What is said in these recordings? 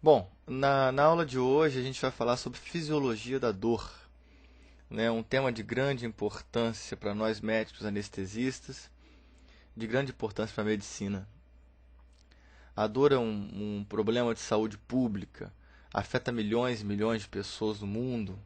Bom, na aula de hoje a gente vai falar sobre fisiologia da dor, né? Um tema de grande importância para nós médicos anestesistas, de grande importância para a medicina. A dor é um problema de saúde pública, afeta milhões e milhões de pessoas no mundo,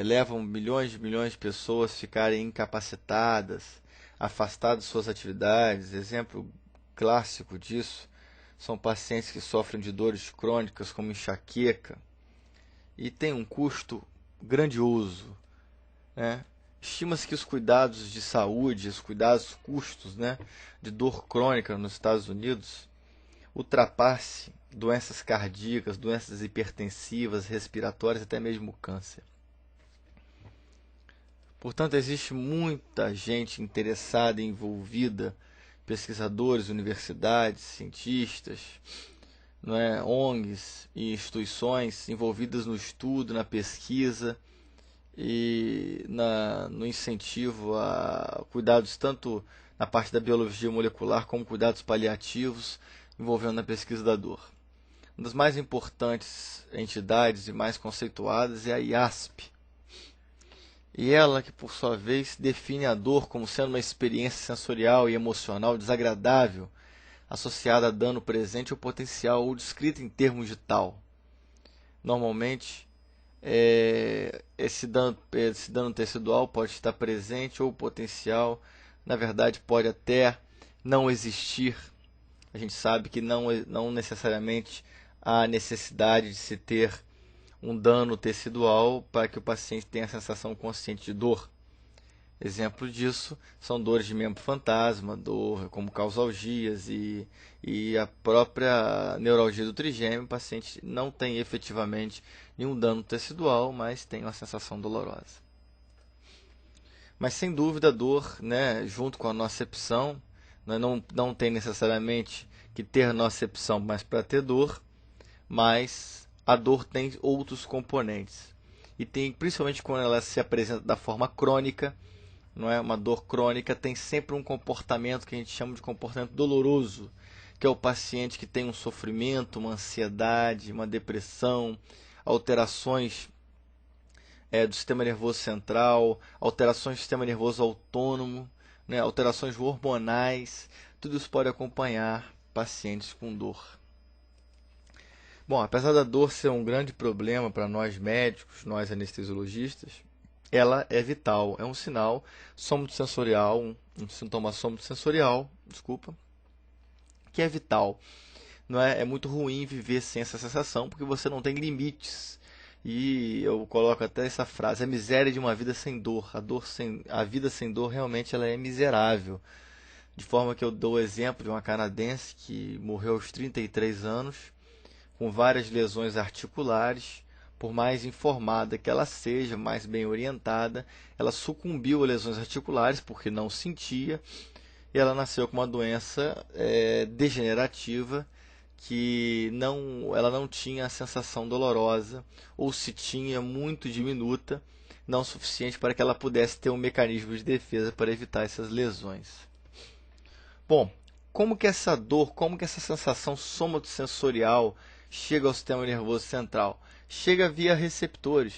levam milhões de pessoas a ficarem incapacitadas, afastadas de suas atividades. Exemplo clássico disso são pacientes que sofrem de dores crônicas como enxaqueca e tem um custo grandioso, né? Estima-se que os cuidados de saúde, os cuidados custos, né, de dor crônica nos Estados Unidos ultrapasse doenças cardíacas, doenças hipertensivas, respiratórias, até mesmo câncer. Portanto, existe muita gente interessada e envolvida, pesquisadores, universidades, cientistas, não é, ONGs e instituições envolvidas no estudo, na pesquisa e no incentivo a cuidados tanto na parte da biologia molecular como cuidados paliativos envolvendo a pesquisa da dor. Uma das mais importantes entidades e mais conceituadas é a IASP. E ela que, por sua vez, define a dor como sendo uma experiência sensorial e emocional desagradável associada a dano presente ou potencial ou descrita em termos de tal. Normalmente, esse dano tecidual pode estar presente ou potencial, na verdade pode até não existir. A gente sabe que não necessariamente há necessidade de se ter um dano tecidual para que o paciente tenha a sensação consciente de dor. Exemplo disso são dores de membro fantasma, dor como causalgias e a própria neuralgia do trigêmeo. O paciente não tem efetivamente nenhum dano tecidual, mas tem uma sensação dolorosa. Mas sem dúvida a dor, né, junto com a nocepção, né, não tem necessariamente que ter nocepção mas para ter dor, mas a dor tem outros componentes. E tem, principalmente quando ela se apresenta da forma crônica, não é? Uma dor crônica tem sempre um comportamento que a gente chama de comportamento doloroso, que é o paciente que tem um sofrimento, uma ansiedade, uma depressão, alterações do sistema nervoso central, alterações do sistema nervoso autônomo, né? Alterações hormonais, tudo isso pode acompanhar pacientes com dor. Bom, apesar da dor ser um grande problema para nós médicos, nós anestesiologistas, ela é vital, é um sinal somatosensorial, um sintoma somatosensorial, desculpa, que é vital. Não é muito ruim viver sem essa sensação, porque você não tem limites. E eu coloco até essa frase: a miséria de uma vida sem dor. A vida sem dor realmente ela é miserável. De forma que eu dou o exemplo de uma canadense que morreu aos 33 anos, com várias lesões articulares. Por mais informada que ela seja, mais bem orientada, ela sucumbiu a lesões articulares porque não sentia, e ela nasceu com uma doença degenerativa que ela não tinha a sensação dolorosa, ou se tinha, muito diminuta, não suficiente para que ela pudesse ter um mecanismo de defesa para evitar essas lesões. Bom, como que essa dor, como que essa sensação somatosensorial chega ao sistema nervoso central? Chega via receptores,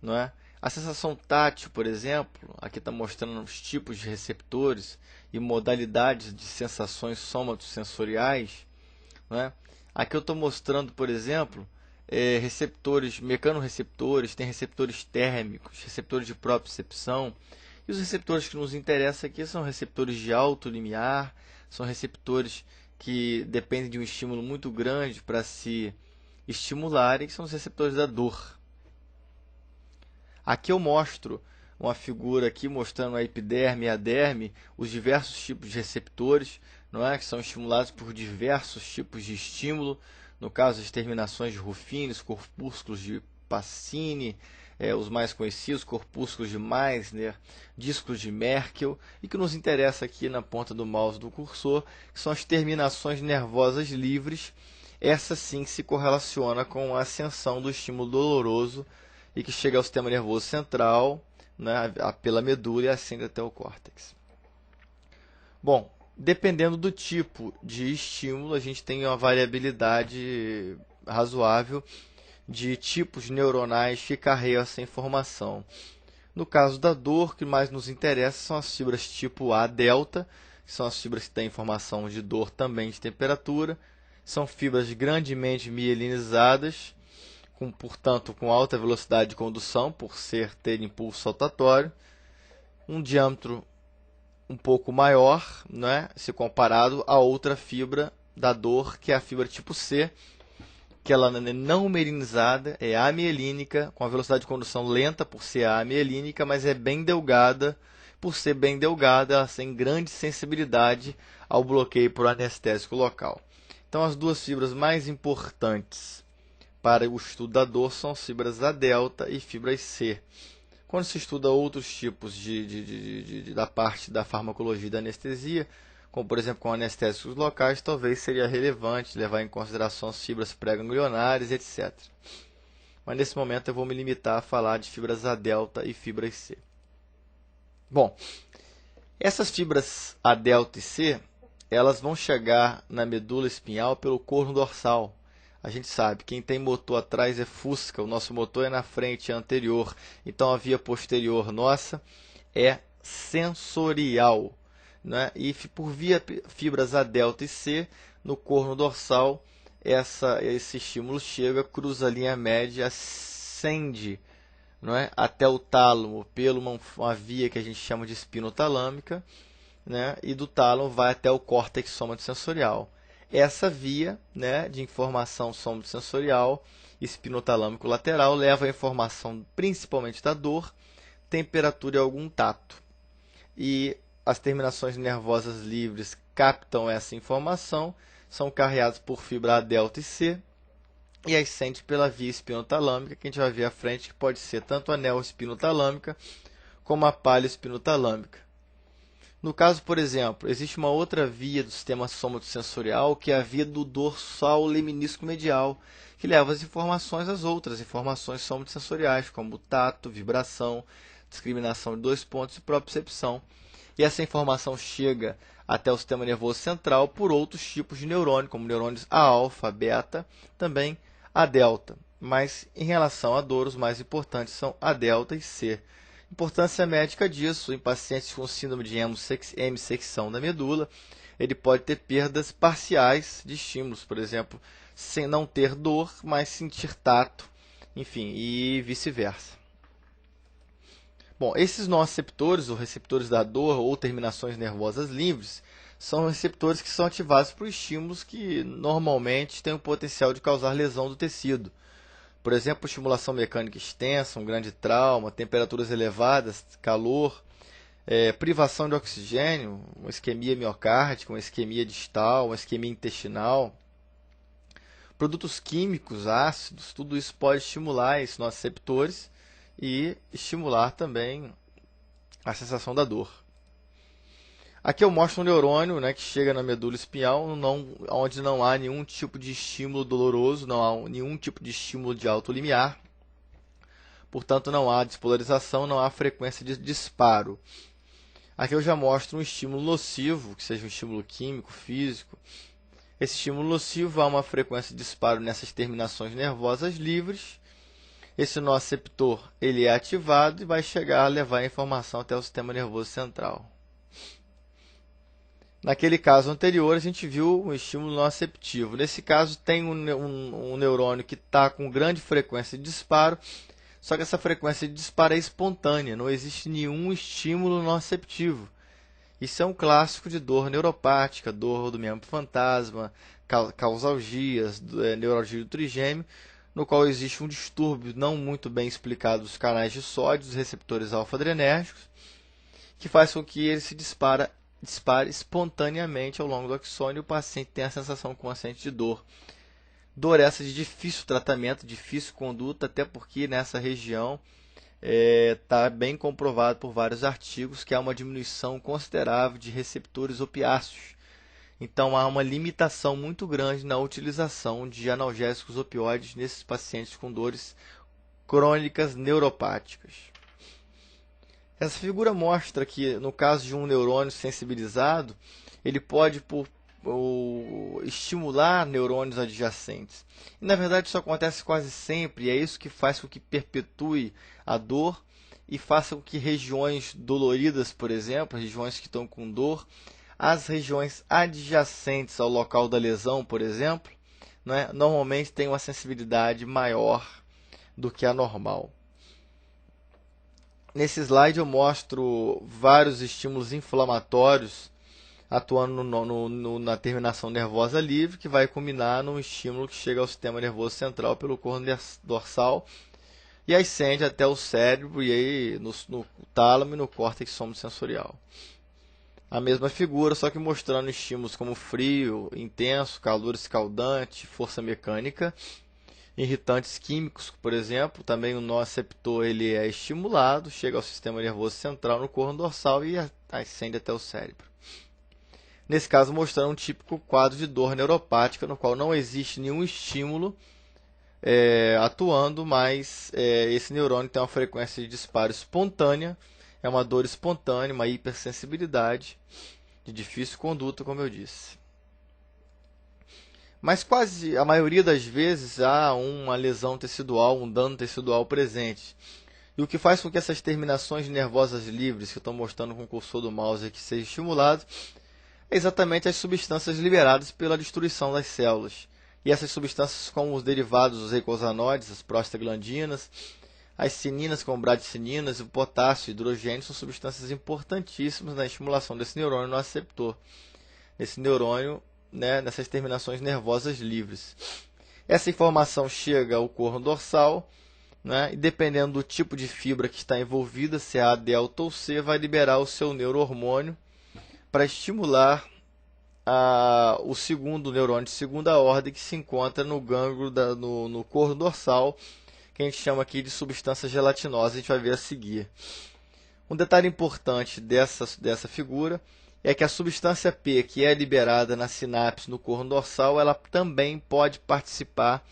não é? A sensação tátil, por exemplo, aqui está mostrando os tipos de receptores e modalidades de sensações somatosensoriais, não é? Aqui eu estou mostrando, por exemplo, receptores, mecanoreceptores, tem receptores térmicos, receptores de propriocepção. E os receptores que nos interessam aqui são receptores de alto limiar, são receptores que dependem de um estímulo muito grande para se estimularem, que são os receptores da dor. Aqui eu mostro uma figura aqui mostrando a epiderme e a derme, os diversos tipos de receptores, não é? Que são estimulados por diversos tipos de estímulo. No caso, as terminações de Ruffini, os corpúsculos de Pacini, os mais conhecidos, corpúsculos de Meissner, discos de Merkel, e que nos interessa aqui na ponta do mouse do cursor, que são as terminações nervosas livres. Essa sim se correlaciona com a ascensão do estímulo doloroso e que chega ao sistema nervoso central, né, pela medula e ascende até o córtex. Bom, Dependendo do tipo de estímulo, a gente tem uma variabilidade razoável de tipos neuronais que carregam essa informação. No caso da dor, o que mais nos interessa são as fibras tipo A delta, que são as fibras que têm informação de dor também de temperatura. São fibras grandemente mielinizadas, portanto com alta velocidade de condução, por ter impulso saltatório. Um diâmetro um pouco maior, né, se comparado a outra fibra da dor, que é a fibra tipo C, que ela é não mielinizada, é amielínica, com a velocidade de condução lenta por ser amielínica, mas é bem delgada. Por ser bem delgada, ela tem grande sensibilidade ao bloqueio por anestésico local. Então, as duas fibras mais importantes para o estudo da dor são as fibras A delta e fibras C. Quando se estuda outros tipos da parte da farmacologia e da anestesia, como por exemplo com anestésicos locais, talvez seria relevante levar em consideração as fibras pré-ganglionares, etc. Mas nesse momento eu vou me limitar a falar de fibras A delta e fibras C. Bom, essas fibras A delta e C, elas vão chegar na medula espinhal pelo corno dorsal. A gente sabe, quem tem motor atrás é fusca, o nosso motor é na frente, é anterior. Então a via posterior nossa é sensorial, né? E por via fibras A delta e C, no corno dorsal, esse estímulo chega, cruza a linha média, ascende, não é, até o tálamo, pela uma via que a gente chama de espinotalâmica, né? E do tálamo vai até o córtex somatosensorial. Essa via, né, de informação somatosensorial espinotalâmico lateral leva a informação principalmente da dor, temperatura e algum tato. E as terminações nervosas livres captam essa informação, são carreadas por fibra A delta e C e ascende pela via espinotalâmica, que a gente vai ver à frente, que pode ser tanto a neoespinotalâmica como a paleoespinotalâmica. No caso, por exemplo, existe uma outra via do sistema somatosensorial, que é a via do dorsal leminísco medial, que leva as informações às outras informações somatosensoriais, como tato, vibração, discriminação de 2 pontos e propriocepção. E essa informação chega até o sistema nervoso central por outros tipos de neurônio, como neurônios A alfa, beta, também A delta. Mas em relação à dor, os mais importantes são A delta e C. Importância médica disso, em pacientes com síndrome de hemissecção da medula, ele pode ter perdas parciais de estímulos, por exemplo, sem não ter dor, mas sentir tato, enfim, e vice-versa. Bom, esses nociceptores, ou receptores da dor, ou terminações nervosas livres, são receptores que são ativados por estímulos que normalmente têm o potencial de causar lesão do tecido. Por exemplo, estimulação mecânica extensa, um grande trauma, temperaturas elevadas, calor, privação de oxigênio, uma isquemia miocárdica, uma isquemia distal, uma isquemia intestinal. Produtos químicos, ácidos, tudo isso pode estimular esses nociceptores e estimular também a sensação da dor. Aqui eu mostro um neurônio, né, que chega na medula espinhal, onde não há nenhum tipo de estímulo doloroso, não há nenhum tipo de estímulo de alto limiar. Portanto, não há despolarização, não há frequência de disparo. Aqui eu já mostro um estímulo nocivo, que seja um estímulo químico, físico. Esse estímulo nocivo há uma frequência de disparo nessas terminações nervosas livres. Esse nociceptor ele é ativado e vai chegar a levar a informação até o sistema nervoso central. Naquele caso anterior, a gente viu um estímulo nociceptivo. Nesse caso, tem um neurônio que está com grande frequência de disparo, só que essa frequência de disparo é espontânea, não existe nenhum estímulo nociceptivo. Isso é um clássico de dor neuropática, dor do membro fantasma, causalgias, neuralgia do trigêmeo, no qual existe um distúrbio não muito bem explicado dos canais de sódio, dos receptores alfa-adrenérgicos, que faz com que ele se dispare espontaneamente ao longo do axônio e o paciente tem a sensação consciente de dor. Dor essa de difícil tratamento, difícil conduta, até porque nessa região está bem comprovado por vários artigos que há uma diminuição considerável de receptores opiáceos. Então há uma limitação muito grande na utilização de analgésicos opioides nesses pacientes com dores crônicas neuropáticas. Essa figura mostra que, no caso de um neurônio sensibilizado, ele pode estimular neurônios adjacentes. E, na verdade, isso acontece quase sempre, e é isso que faz com que perpetue a dor e faça com que regiões doloridas, por exemplo, regiões que estão com dor, as regiões adjacentes ao local da lesão, por exemplo, né, normalmente têm uma sensibilidade maior do que a normal. Nesse slide eu mostro vários estímulos inflamatórios atuando na terminação nervosa livre, que vai culminar num estímulo que chega ao sistema nervoso central pelo corno dorsal e ascende até o cérebro e aí no tálamo e no córtex somatosensorial. A mesma figura, só que mostrando estímulos como frio, intenso, calor escaldante, força mecânica, irritantes químicos, por exemplo. Também o nociceptor ele é estimulado, chega ao sistema nervoso central no corno dorsal e ascende até o cérebro. Nesse caso, mostrando um típico quadro de dor neuropática, no qual não existe nenhum estímulo atuando, mas esse neurônio tem uma frequência de disparo espontânea, é uma dor espontânea, uma hipersensibilidade, de difícil conduta, como eu disse. Mas quase a maioria das vezes há uma lesão tecidual, um dano tecidual presente. E o que faz com que essas terminações nervosas livres, que eu estou mostrando com o cursor do mouse aqui, sejam estimuladas, é exatamente as substâncias liberadas pela destruição das células. E essas substâncias, como os derivados dos eicosanoides, as prostaglandinas, as cininas, como bradicininas, o potássio e hidrogênio, são substâncias importantíssimas na estimulação desse neurônio nociceptor. Esse neurônio, nessas terminações nervosas livres. Essa informação chega ao corno dorsal, e dependendo do tipo de fibra que está envolvida, se é A, delta ou C, vai liberar o seu neurohormônio para estimular o segundo neurônio de segunda ordem que se encontra no gânglio no corno dorsal, que a gente chama aqui de substância gelatinosa, a gente vai ver a seguir. Um detalhe importante dessa figura é que a substância P, que é liberada na sinapse no corno dorsal, ela também pode participar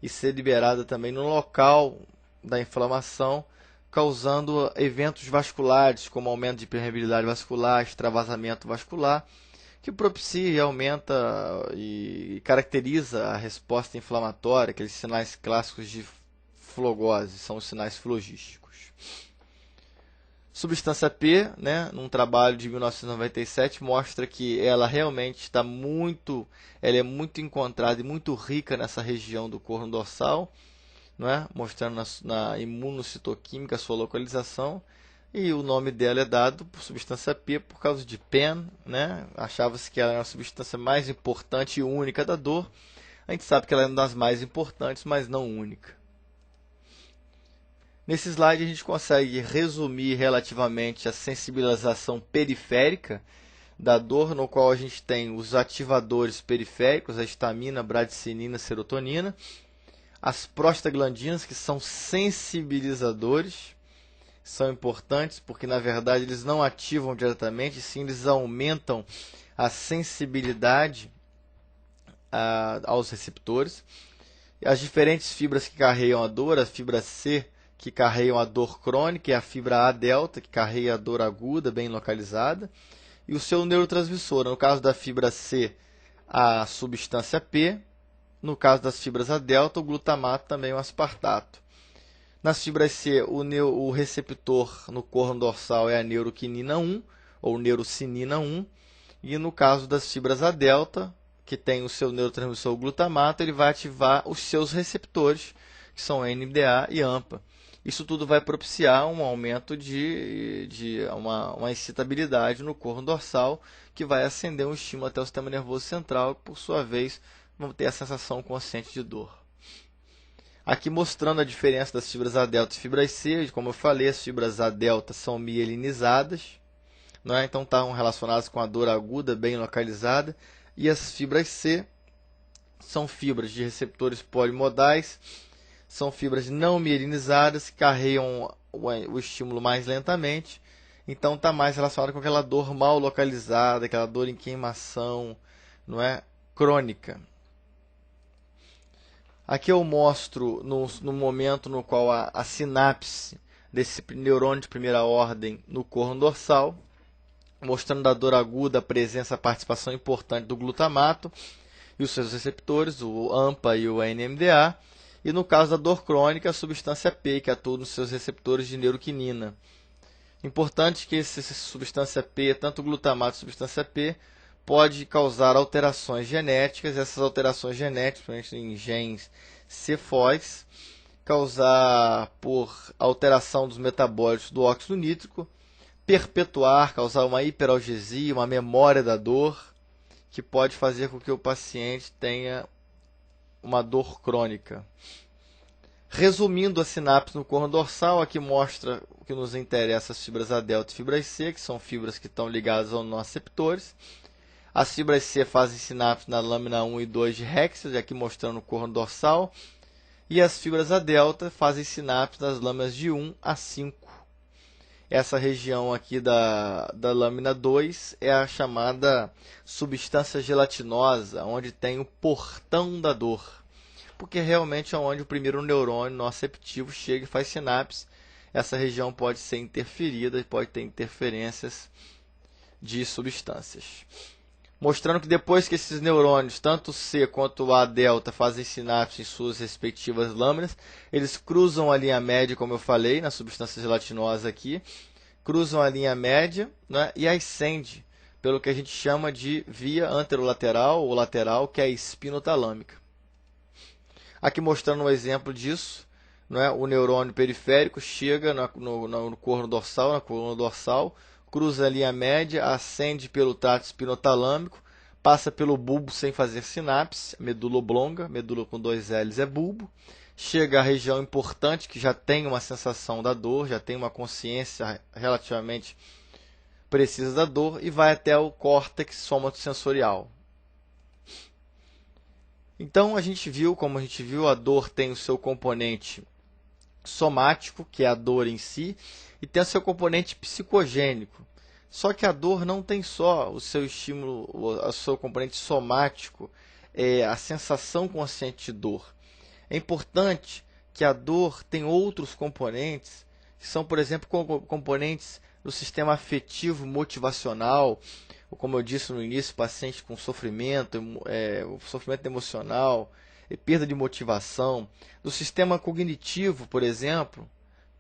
e ser liberada também no local da inflamação, causando eventos vasculares, como aumento de permeabilidade vascular, extravasamento vascular, que propicia e aumenta e caracteriza a resposta inflamatória, aqueles sinais clássicos de flogose, são os sinais flogísticos. Substância P, num trabalho de 1997, mostra que ela realmente ela é muito encontrada e muito rica nessa região do corno dorsal, mostrando na imunocitoquímica a sua localização, e o nome dela é dado por substância P por causa de PEN, achava-se que ela era a substância mais importante e única da dor. A gente sabe que ela é uma das mais importantes, mas não única. Nesse slide a gente consegue resumir relativamente a sensibilização periférica da dor, no qual a gente tem os ativadores periféricos, a histamina, bradicinina, serotonina, as prostaglandinas, que são sensibilizadores, são importantes porque na verdade eles não ativam diretamente, sim eles aumentam a sensibilidade aos receptores. As diferentes fibras que carregam a dor, a fibra C, que carregam a dor crônica, e a fibra A delta, que carrega a dor aguda, bem localizada, e o seu neurotransmissor. No caso da fibra C, a substância P, no caso das fibras A delta, o glutamato, também o aspartato. Nas fibras C, o receptor no corno dorsal é a neuroquinina 1, ou neurocinina 1, e no caso das fibras A delta, que tem o seu neurotransmissor glutamato, ele vai ativar os seus receptores, que são NMDA e AMPA. Isso tudo vai propiciar um aumento de uma excitabilidade no corno dorsal, que vai acender um estímulo até o sistema nervoso central, que por sua vez vão ter a sensação consciente de dor. Aqui mostrando a diferença das fibras A delta e fibras C, como eu falei, as fibras A delta são mielinizadas, então estão relacionadas com a dor aguda bem localizada, e as fibras C são fibras de receptores polimodais, são fibras não mielinizadas, que carregam o estímulo mais lentamente, então está mais relacionado com aquela dor mal localizada, aquela dor em queimação, crônica. Aqui eu mostro no momento no qual a sinapse desse neurônio de primeira ordem no corno dorsal mostrando da dor aguda a presença, a participação importante do glutamato e os seus receptores, o AMPA e o NMDA. E no caso da dor crônica, a substância P, que atua nos seus receptores de neuroquinina. Importante que essa substância P, tanto o glutamato e a substância P, pode causar alterações genéticas. Essas alterações genéticas, principalmente em genes C-FOS, causar por alteração dos metabólitos do óxido nítrico, perpetuar, causar uma hiperalgesia, uma memória da dor, que pode fazer com que o paciente tenha uma dor crônica. Resumindo a sinapse no corno dorsal, aqui mostra o que nos interessa, as fibras A delta e fibras C, que são fibras que estão ligadas aos nociceptores. As fibras C fazem sinapse na lâmina 1 e 2 de Hexel, aqui mostrando o corno dorsal. E as fibras A delta fazem sinapse nas lâminas de 1 a 5. Essa região aqui da lâmina 2 é a chamada substância gelatinosa, onde tem o portão da dor. Porque realmente é onde o primeiro neurônio nociceptivo chega e faz sinapse. Essa região pode ser interferida e pode ter interferências de substâncias. Mostrando que depois que esses neurônios, tanto o C quanto o A delta, fazem sinapse em suas respectivas lâminas, eles cruzam a linha média, como eu falei, na substância gelatinosa aqui, cruzam a linha média, né, e ascende pelo que a gente chama de via anterolateral ou lateral, que é a espinotalâmica. Aqui mostrando um exemplo disso, né? O neurônio periférico chega no corno dorsal, na coluna dorsal, cruza a linha média, ascende pelo trato espinotalâmico, passa pelo bulbo sem fazer sinapse, medula oblonga, medula com 2 L's é bulbo, chega à região importante que já tem uma sensação da dor, já tem uma consciência relativamente precisa da dor e vai até o córtex somatosensorial. Então, como a gente viu, a dor tem o seu componente somático, que é a dor em si, e tem o seu componente psicogênico. Só que a dor não tem só o seu estímulo, o seu componente somático, a sensação consciente de dor. É importante que a dor tem outros componentes, que são, por exemplo, componentes do sistema afetivo motivacional, ou como eu disse no início, paciente com sofrimento emocional, perda de motivação, do sistema cognitivo, por exemplo,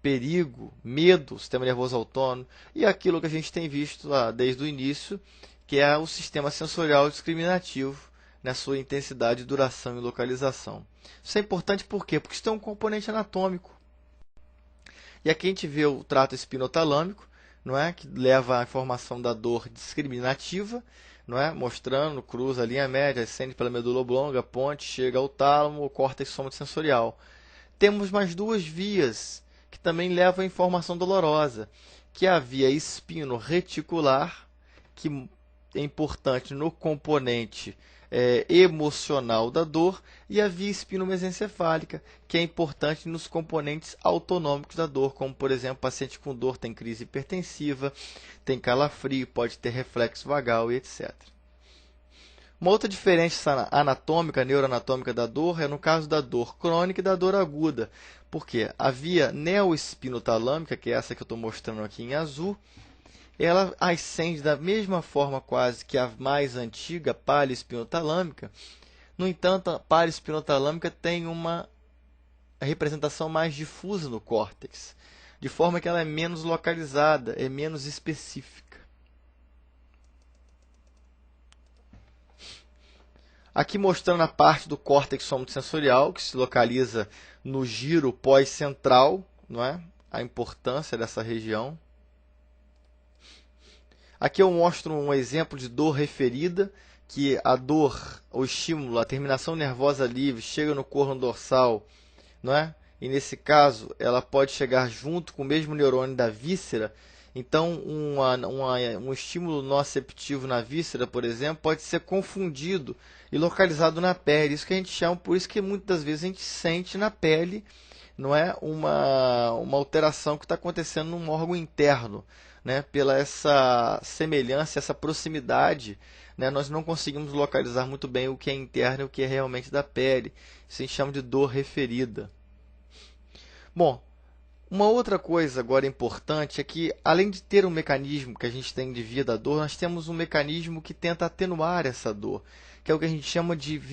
perigo, medo, sistema nervoso autônomo, e aquilo que a gente tem visto lá desde o início, que é o sistema sensorial discriminativo, na sua intensidade, duração e localização. Isso é importante por quê? Porque isso tem um componente anatômico. E aqui a gente vê o trato espinotalâmico, não é? Que leva à informação da dor discriminativa, não é? Mostrando, cruza a linha média, ascende pela medula oblonga, ponte, chega ao tálamo, o córtex somatosensorial. Temos mais duas vias que também levam à informação dolorosa, que é a via espino-reticular, que é importante no componente emocional da dor, e a via espinomesencefálica, que é importante nos componentes autonômicos da dor, como, por exemplo, paciente com dor tem crise hipertensiva, tem calafrio, pode ter reflexo vagal e etc. Uma outra diferença anatômica, neuroanatômica da dor é no caso da dor crônica e da dor aguda, porque a via neoespinotalâmica, que é essa que eu estou mostrando aqui em azul, ela ascende da mesma forma quase que a mais antiga palioespinotalâmica. No entanto, a palioespinotalâmica tem uma representação mais difusa no córtex, de forma que ela é menos localizada, é menos específica. Aqui mostrando a parte do córtex somatosensorial, que se localiza no giro pós-central, não é? A importância dessa região. Aqui eu mostro um exemplo de dor referida, que a dor, o estímulo, a terminação nervosa livre chega no corno dorsal, não é? E nesse caso ela pode chegar junto com o mesmo neurônio da víscera. Então um estímulo nociceptivo na víscera, por exemplo, pode ser confundido e localizado na pele. Isso que a gente chama, por isso que muitas vezes a gente sente na pele, não é, uma alteração que está acontecendo num órgão interno. Né, pela essa semelhança, essa proximidade, né, nós não conseguimos localizar muito bem o que é interno e o que é realmente da pele. Isso a gente chama de dor referida. Bom, Uma outra coisa agora importante é que, além de ter um mecanismo que a gente tem de via da dor, nós temos um mecanismo que tenta atenuar essa dor, que é o que a gente chama de via